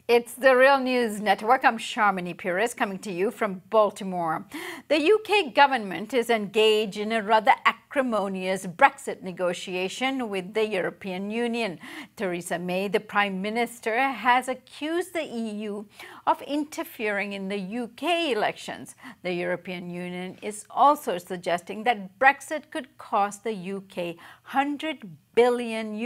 It's the Real News Network. I'm Sharmini Pires coming to you from Baltimore. The UK government is engaged in a rather acrimonious Brexit negotiation with the European Union. Theresa May, the Prime Minister, has accused the EU of interfering in the UK elections. The European Union is also suggesting that Brexit could cost the UK €100 billion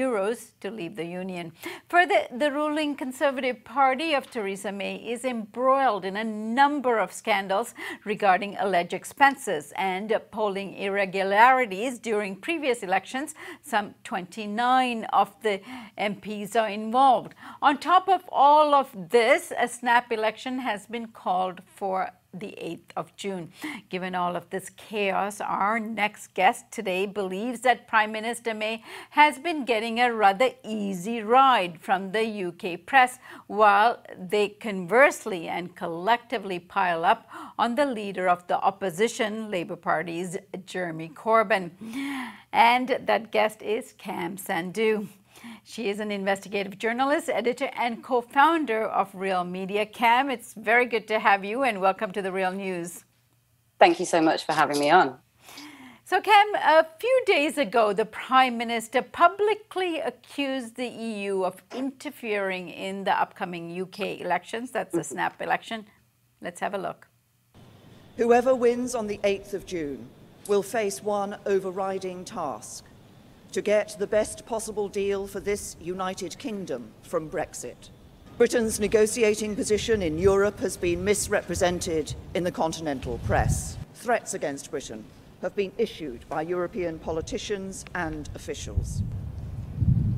to leave the Union. Further, the ruling Conservative Party of Theresa May is embroiled in a number of scandals regarding alleged expenses and polling irregularities during previous elections. Some 29 of the MPs are involved. On top of all of this, a snap election has been called for the 8th of June. Given all of this chaos, our next guest today believes that Prime Minister May has been getting a rather easy ride from the UK press, while they conversely and collectively pile up on the leader of the opposition, Labour Party's Jeremy Corbyn. And that guest is Sandhu. She is an investigative journalist, editor, and co-founder of Real Media. Cam, it's very good to have you, and welcome to the Real News. Thank you so much for having me on. So, Cam, a few days ago, the Prime Minister publicly accused the EU of interfering in the upcoming UK elections. That's the snap election. Let's have a look. Whoever wins on the 8th of June will face one overriding task: to get the best possible deal for this United Kingdom from Brexit. Britain's negotiating position in Europe has been misrepresented in the continental press. Threats against Britain have been issued by European politicians and officials.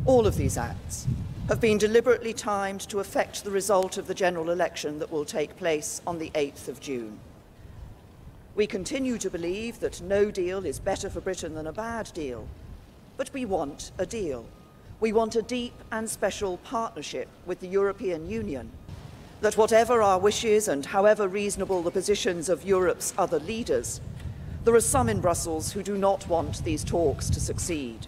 All of these acts have been deliberately timed to affect the result of the general election that will take place on the 8th of June. We continue to believe that no deal is better for Britain than a bad deal. But we want a deal. We want a deep and special partnership with the European Union. That whatever our wishes and however reasonable the positions of Europe's other leaders, there are some in Brussels who do not want these talks to succeed.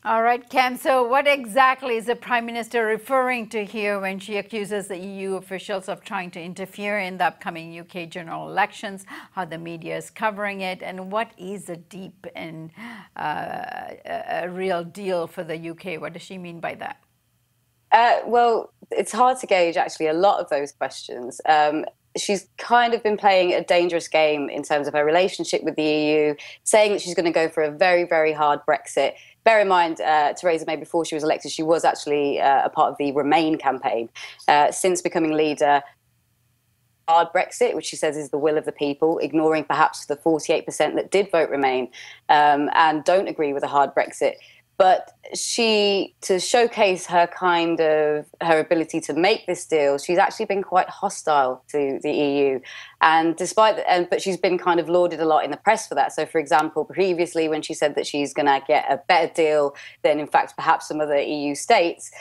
All right, Cam, so what exactly is the Prime Minister referring to here when she accuses the EU officials of trying to interfere in the upcoming UK general elections, how the media is covering it, and what is a deep and a real deal for the UK? What does she mean by that? Well, it's hard to gauge, actually, a lot of those questions. She's kind of been playing a dangerous game in terms of her relationship with the EU, saying that she's going to go for a very, very hard Brexit. Bear in mind, Theresa May, before she was elected, she was actually a part of the Remain campaign. Since becoming leader, hard Brexit, which she says is the will of the people, ignoring perhaps the 48% that did vote Remain and don't agree with a hard Brexit. But to showcase her her ability to make this deal, she's actually been quite hostile to the EU. And but she's been kind of lauded a lot in the press for that. So, for example, previously when she said that she's going to get a better deal than, in fact, perhaps some other EU states,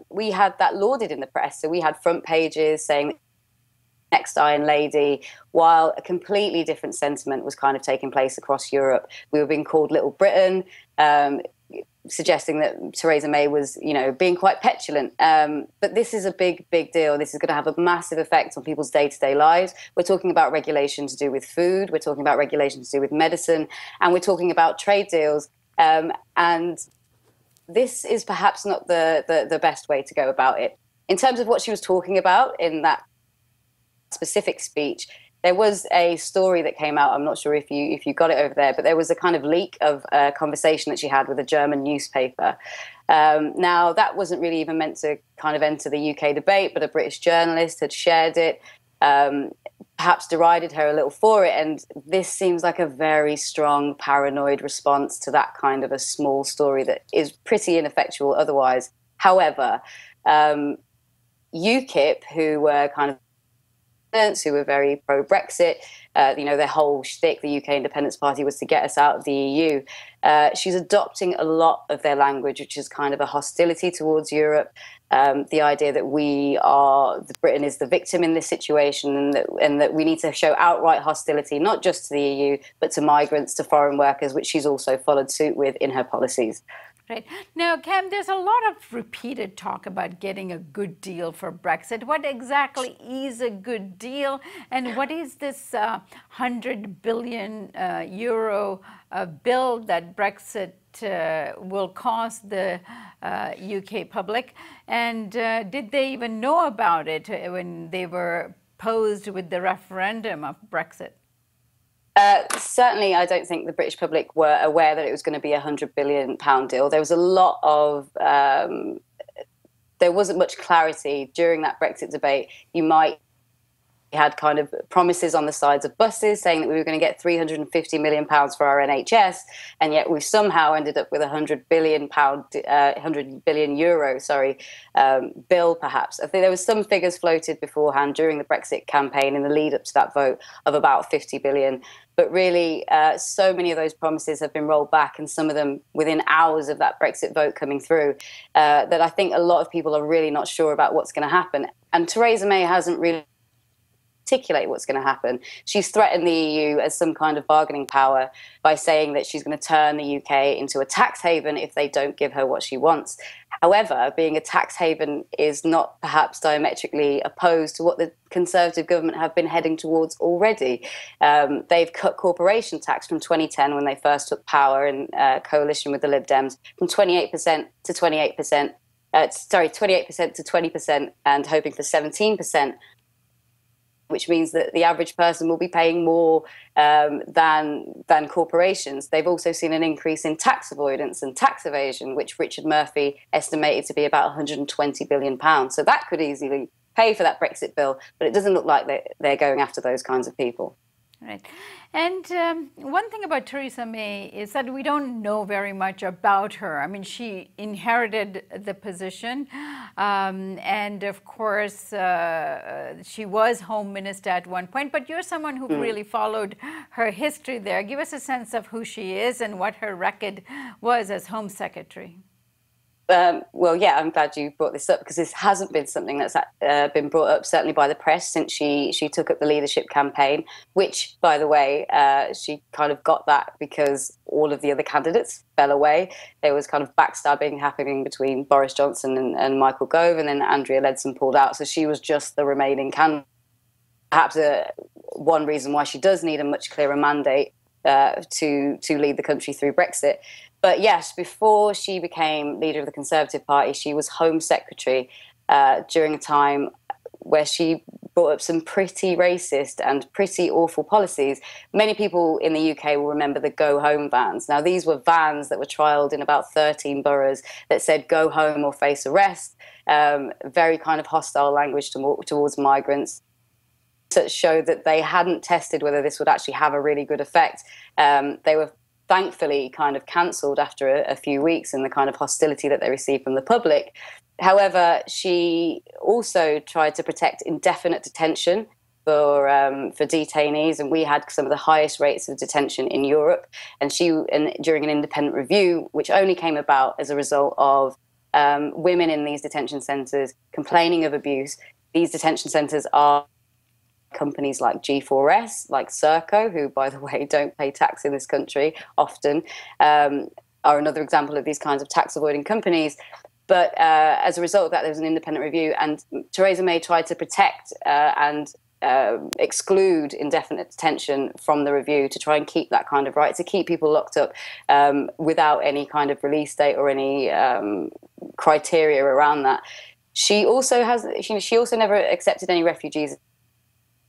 we had that lauded in the press. So we had front pages saying next Iron Lady, while a completely different sentiment was kind of taking place across Europe. We were being called Little Britain, suggesting that Theresa May was, being quite petulant. But this is a big, big deal. This is going to have a massive effect on people's day-to-day lives. We're talking about regulation to do with food. We're talking about regulation to do with medicine. And we're talking about trade deals. And this is perhaps not the best way to go about it. In terms of what she was talking about in that specific speech, there was a story that came out. I'm not sure if you got it over there, but there was a kind of leak of a conversation that she had with a German newspaper. Now, that wasn't really even meant to kind of enter the UK debate, but a British journalist had shared it, perhaps derided her a little for it. And this seems like a very strong paranoid response to that kind of a small story that is pretty ineffectual otherwise. However, UKIP, who were kind of who were very pro-Brexit, their whole shtick, the UK Independence Party, was to get us out of the EU. She's adopting a lot of their language, which is kind of a hostility towards Europe. The idea that Britain is the victim in this situation, and that we need to show outright hostility, not just to the EU, but to migrants, to foreign workers, which she's also followed suit with in her policies. Right. Now, Cam, there's a lot of repeated talk about getting a good deal for Brexit. What exactly is a good deal? And what is this 100 billion euro bill that Brexit will cost the UK public? And did they even know about it when they were posed with the referendum of Brexit? Certainly, I don't think the British public were aware that it was going to be £100 billion deal. There was a lot of, there wasn't much clarity during that Brexit debate. We had kind of promises on the sides of buses saying that we were going to get £350 million for our NHS, and yet we've somehow ended up with £100 billion, €100 billion, bill, perhaps. I think there was some figures floated beforehand during the Brexit campaign in the lead up to that vote of about 50 billion. But really, so many of those promises have been rolled back, and some of them within hours of that Brexit vote coming through, that I think a lot of people are really not sure about what's going to happen. And Theresa May hasn't really articulate what's going to happen. She's threatened the EU as some kind of bargaining power by saying that she's going to turn the UK into a tax haven if they don't give her what she wants. However, being a tax haven is not perhaps diametrically opposed to what the Conservative government have been heading towards already. They've cut corporation tax from 2010 when they first took power in coalition with the Lib Dems from 28% to 28%, 28% to 20%, and hoping for 17%. Which means that the average person will be paying more than corporations. They've also seen an increase in tax avoidance and tax evasion, which Richard Murphy estimated to be about £120 billion. So that could easily pay for that Brexit bill, but it doesn't look like they're going after those kinds of people. Right. And one thing about Theresa May is that we don't know very much about her. I mean, she inherited the position. And of course, she was Home Minister at one point. But you're someone who really followed her history there. Give us a sense of who she is and what her record was as Home Secretary. Well, yeah, I'm glad you brought this up, because this hasn't been something that's been brought up, certainly by the press, since she took up the leadership campaign, which, by the way, she kind of got that because all of the other candidates fell away. There was kind of backstabbing happening between Boris Johnson and Michael Gove, and then Andrea Leadsom pulled out. So she was just the remaining candidate. Perhaps one reason why she does need a much clearer mandate to lead the country through Brexit. But yes, before she became leader of the Conservative Party, she was Home Secretary during a time where she brought up some pretty racist and pretty awful policies. Many people in the UK will remember the Go Home vans. Now, these were vans that were trialled in about 13 boroughs that said go home or face arrest, very kind of hostile language towards migrants, that showed that they hadn't tested whether this would actually have a really good effect. They were thankfully kind of cancelled after a few weeks in the kind of hostility that they received from the public. However, she also tried to protect indefinite detention for detainees, and we had some of the highest rates of detention in Europe. And during an independent review, which only came about as a result of women in these detention centres complaining of abuse. These detention centres are companies like G4S, like Serco, who, by the way, don't pay tax in this country often, are another example of these kinds of tax-avoiding companies. But as a result of that, there was an independent review, and Theresa May tried to protect and exclude indefinite detention from the review to try and keep that kind of right, to keep people locked up without any kind of release date or any criteria around that. She also never accepted any refugees.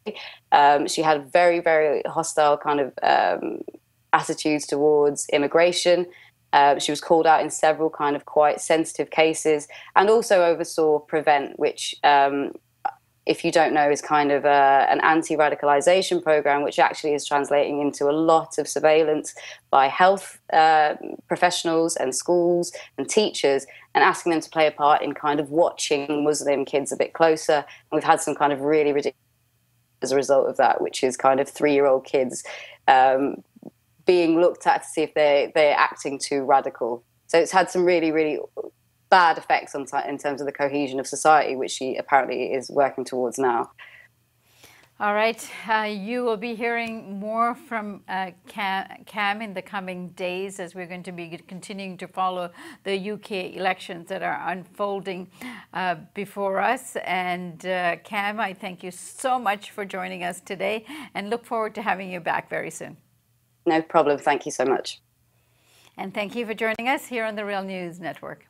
She had very, very hostile kind of attitudes towards immigration. She was called out in several kind of quite sensitive cases, and also oversaw Prevent, which, if you don't know, is kind of an anti-radicalisation program, which actually is translating into a lot of surveillance by health professionals and schools and teachers, and asking them to play a part in kind of watching Muslim kids a bit closer. And we've had some kind of really ridiculous as a result of that, which is kind of 3-year-old kids being looked at to see if they're acting too radical. So it's had some really, really bad effects in terms of the cohesion of society, which she apparently is working towards now. All right, you will be hearing more from Cam in the coming days, as we're going to be continuing to follow the UK elections that are unfolding before us. And Cam, I thank you so much for joining us today and look forward to having you back very soon. No problem. Thank you so much. And thank you for joining us here on the Real News Network.